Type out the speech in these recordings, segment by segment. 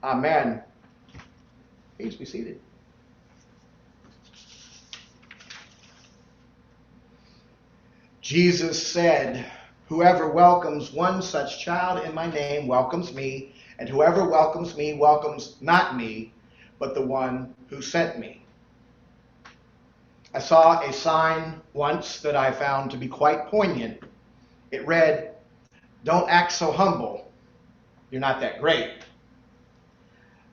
Amen. Please be seated. Jesus said, "Whoever welcomes one such child in my name welcomes me, and whoever welcomes me welcomes not me, but the one who sent me." I saw a sign once that I found to be quite poignant. It read, "Don't act so humble. You're not that great."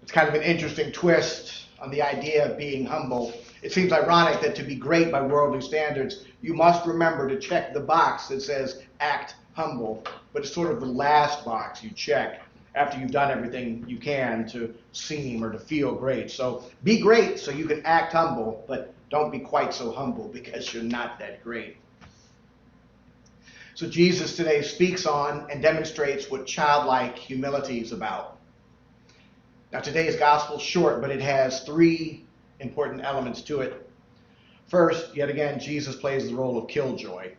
It's kind of an interesting twist on the idea of being humble. It seems ironic that to be great by worldly standards, you must remember to check the box that says act humble. But it's sort of the last box you check after you've done everything you can to seem or to feel great. So be great so you can act humble, but don't be quite so humble because you're not that great. So Jesus today speaks on and demonstrates what childlike humility is about. Now today's gospel is short, but it has three important elements to it. First, yet again, Jesus plays the role of killjoy,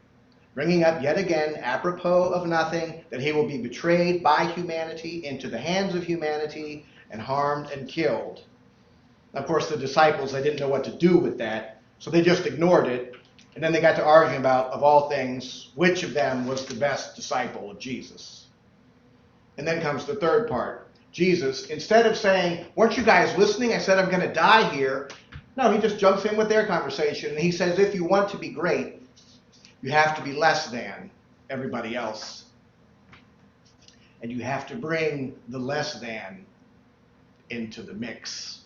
bringing up yet again, apropos of nothing, that he will be betrayed by humanity into the hands of humanity and harmed and killed. Of course, the disciples, they didn't know what to do with that, so they just ignored it, and then they got to arguing about, of all things, which of them was the best disciple of Jesus. And then comes the third part. Jesus, instead of saying, "Weren't you guys listening? I said I'm going to die here." No, he just jumps in with their conversation, and he says, if you want to be great, you have to be less than everybody else. And you have to bring the less than into the mix,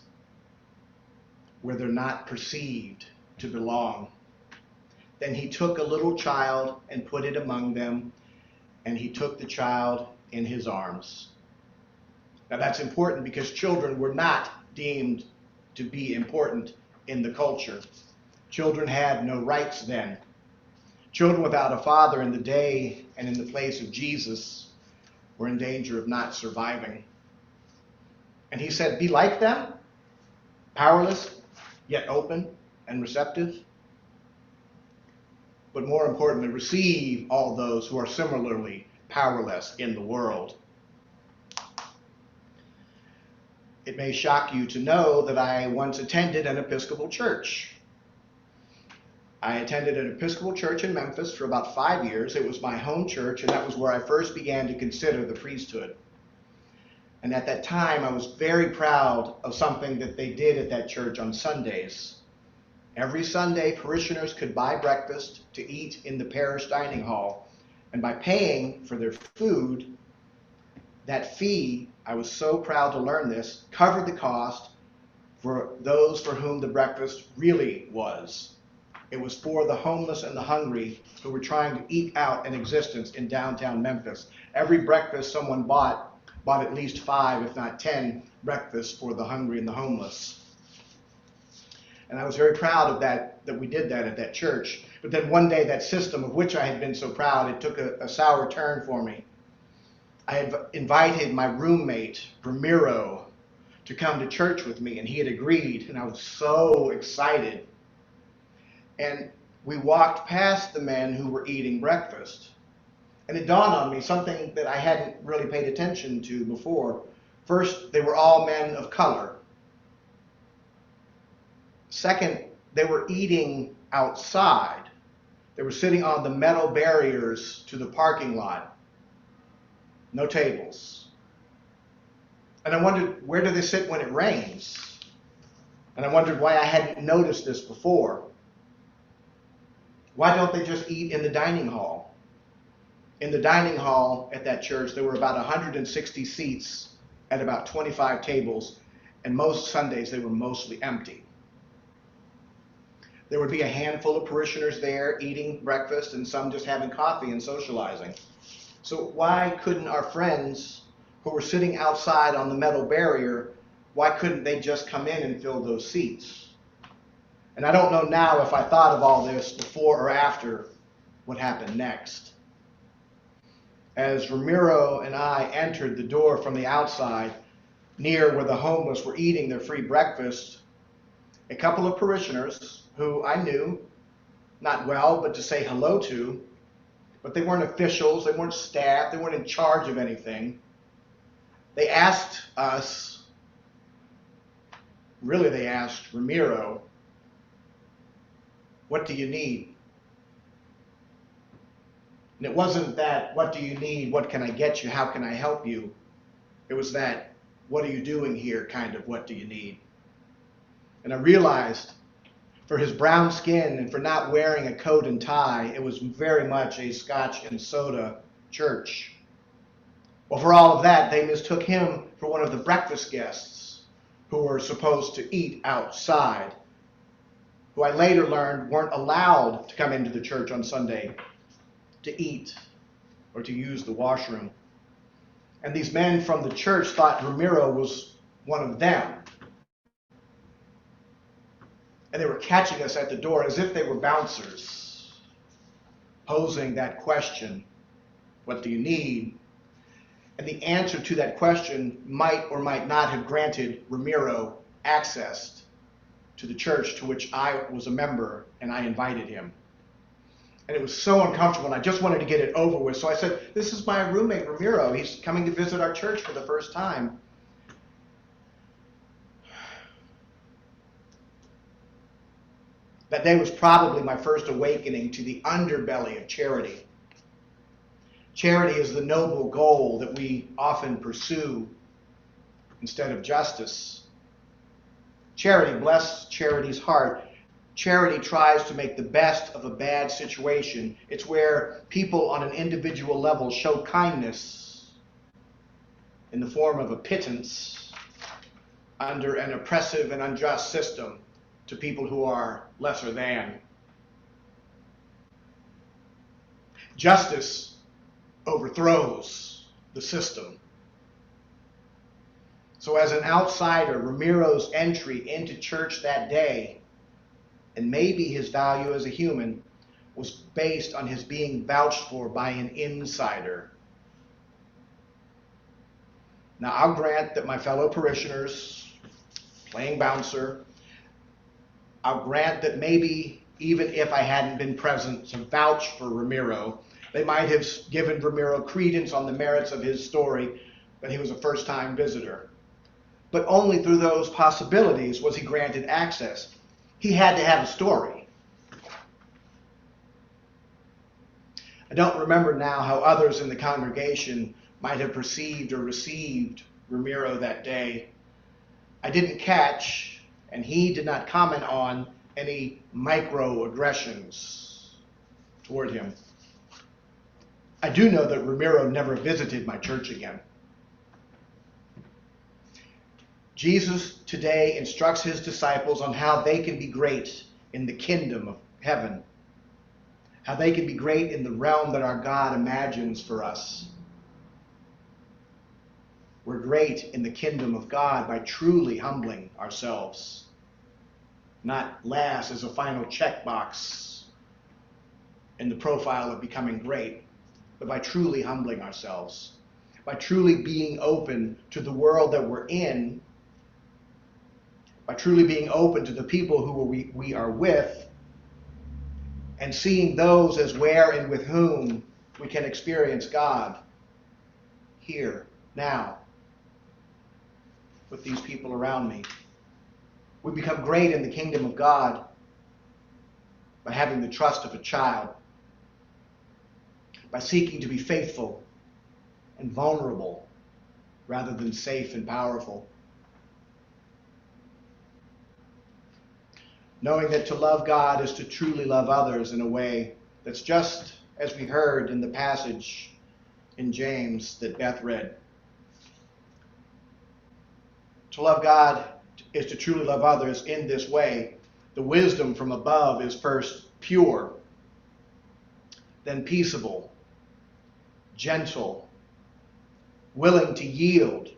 where they're not perceived to belong. Then he took a little child and put it among them, and he took the child in his arms. Now that's important because children were not deemed to be important in the culture. Children had no rights then. Children without a father in the day and in the place of Jesus were in danger of not surviving. And he said, be like them, powerless, yet open and receptive. But more importantly, receive all those who are similarly powerless in the world. It may shock you to know that I once attended an Episcopal church. I attended an Episcopal church in Memphis for about 5 years. It was my home church, and that was where I first began to consider the priesthood. And at that time, I was very proud of something that they did at that church on Sundays. Every Sunday, parishioners could buy breakfast to eat in the parish dining hall, and by paying for their food, that fee, I was so proud to learn this, covered the cost for those for whom the breakfast really was. It was for the homeless and the hungry who were trying to eke out an existence in downtown Memphis. Every breakfast someone bought at least 5, if not 10, breakfasts for the hungry and the homeless. And I was very proud of that we did that at that church. But then one day, that system of which I had been so proud, it took a sour turn for me. I had invited my roommate, Ramiro, to come to church with me, and he had agreed, and I was so excited. And we walked past the men who were eating breakfast, and it dawned on me something that I hadn't really paid attention to before. First, they were all men of color. Second, they were eating outside. They were sitting on the metal barriers to the parking lot. No tables. And I wondered, where do they sit when it rains? And I wondered why I hadn't noticed this before. Why don't they just eat in the dining hall? In the dining hall at that church, there were about 160 seats at about 25 tables, and most Sundays they were mostly empty. There would be a handful of parishioners there eating breakfast and some just having coffee and socializing. So why couldn't our friends who were sitting outside on the metal barrier, why couldn't they just come in and fill those seats? And I don't know now if I thought of all this before or after what happened next. As Ramiro and I entered the door from the outside, near where the homeless were eating their free breakfast, a couple of parishioners who I knew, not well, but to say hello to, but they weren't officials, they weren't staff, they weren't in charge of anything. They asked us Really, they asked Ramiro, what do you need? And it wasn't that, what do you need? What can I get you? How can I help you? It was that, what are you doing here? Kind of, what do you need? And I realized for his brown skin and for not wearing a coat and tie, it was very much a scotch and soda church. Well, for all of that, they mistook him for one of the breakfast guests who were supposed to eat outside, who I later learned weren't allowed to come into the church on Sunday to eat or to use the washroom. And these men from the church thought Ramiro was one of them. And they were catching us at the door as if they were bouncers, posing that question, what do you need? And the answer to that question might or might not have granted Ramiro access to the church to which I was a member, and I invited him. And it was so uncomfortable, and I just wanted to get it over with. So I said, this is my roommate, Ramiro. He's coming to visit our church for the first time. That day was probably my first awakening to the underbelly of charity. Charity is the noble goal that we often pursue instead of justice. Charity, bless charity's heart. Charity tries to make the best of a bad situation. It's where people on an individual level show kindness in the form of a pittance under an oppressive and unjust system to people who are lesser than. Justice overthrows the system. So as an outsider, Ramiro's entry into church that day, and maybe his value as a human, was based on his being vouched for by an insider. Now, I'll grant that my fellow parishioners, playing bouncer, I'll grant that maybe even if I hadn't been present to vouch for Ramiro, they might have given Ramiro credence on the merits of his story that he was a first-time visitor. But only through those possibilities was he granted access. He had to have a story. I don't remember now how others in the congregation might have perceived or received Ramiro that day. I didn't catch, and he did not comment on, any microaggressions toward him. I do know that Ramiro never visited my church again. Jesus today instructs his disciples on how they can be great in the kingdom of heaven, how they can be great in the realm that our God imagines for us. We're great in the kingdom of God by truly humbling ourselves, not last as a final checkbox in the profile of becoming great, but by truly humbling ourselves, by truly being open to the world that we're in, by truly being open to the people who we are with, and seeing those as where and with whom we can experience God here, now, with these people around me. We become great in the kingdom of God by having the trust of a child, by seeking to be faithful and vulnerable rather than safe and powerful. Knowing that to love God is to truly love others in a way that's just as we heard in the passage in James that Beth read. To love God is to truly love others in this way. The wisdom from above is first pure, then peaceable, gentle, willing to yield,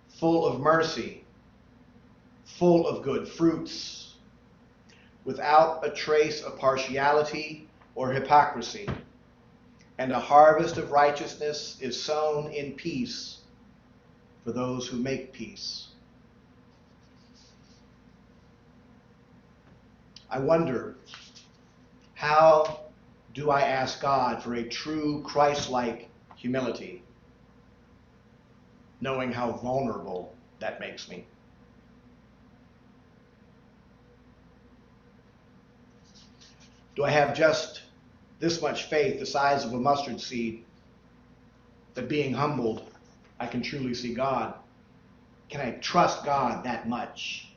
full of mercy, full of good fruits, without a trace of partiality or hypocrisy. And a harvest of righteousness is sown in peace for those who make peace. I wonder, how do I ask God for a true Christ-like humility, knowing how vulnerable that makes me? Do I have just this much faith, the size of a mustard seed, that being humbled, I can truly see God? Can I trust God that much?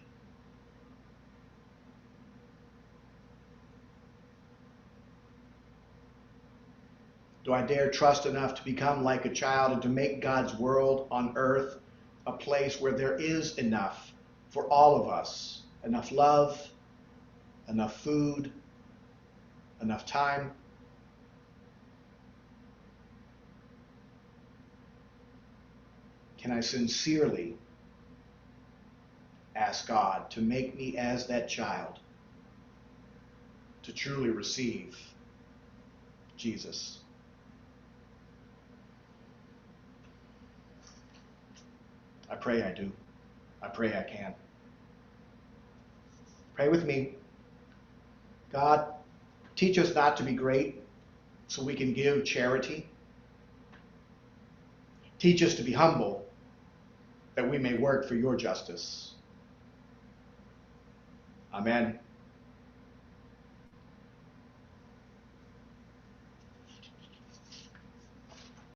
Do I dare trust enough to become like a child and to make God's world on earth a place where there is enough for all of us? Enough love, enough food, enough time? Can I sincerely ask God to make me as that child, to truly receive Jesus? I pray I do. I pray I can. Pray with me. God, teach us not to be great so we can give charity. Teach us to be humble that we may work for your justice. Amen.